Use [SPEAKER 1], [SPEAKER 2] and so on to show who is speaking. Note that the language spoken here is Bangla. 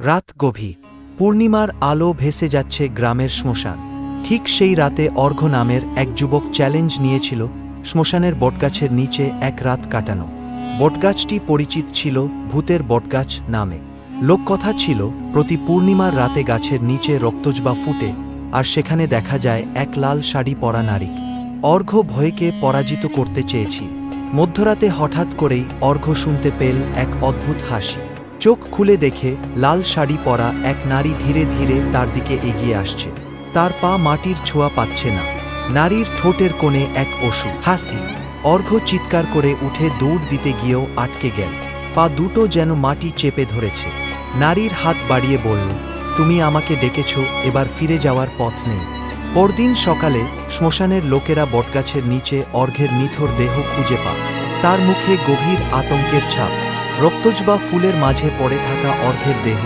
[SPEAKER 1] রাত গভীর। পূর্ণিমার আলো ভেসে যাচ্ছে গ্রামের শ্মশান। ঠিক সেই রাতে অর্ঘ্য নামের এক যুবক চ্যালেঞ্জ নিয়েছিল শ্মশানের বটগাছের নিচে এক রাত কাটানো। বটগাছটি পরিচিত ছিল ভূতের বটগাছ নামে। লোককথা ছিল প্রতি পূর্ণিমার রাতে গাছের নিচে রক্তজবা ফুটে, আর সেখানে দেখা যায় এক লাল শাড়ি পরা নারীকে। অর্ঘ্য ভয়কে পরাজিত করতে চেয়েছিল। মধ্যরাতে হঠাৎ করেই অর্ঘ্য শুনতে পেল এক অদ্ভুত হাসি। চোখ খুলে দেখে লাল শাড়ি পরা এক নারী ধীরে ধীরে তার দিকে এগিয়ে আসছে। তার পা মাটির ছোঁয়া পাচ্ছে না। নারীর ঠোঁটের কোণে এক অসু হাসি। অর্ঘ্য চিৎকার করে উঠে দৌড় দিতে গিয়েও আটকে গেল। পা দুটো যেন মাটি চেপে ধরেছে। নারীর হাত বাড়িয়ে বলল, তুমি আমাকে ডেকেছ, এবার ফিরে যাওয়ার পথ নেই। পরদিন সকালে শ্মশানের লোকেরা বটগাছের নিচে অর্ঘ্যের নিথর দেহ খুঁজে পায়। তার মুখে গভীর আতঙ্কের ছাপ। রক্তজবা ফুলের মাঝে পড়ে থাকা অর্ঘ্যের দেহ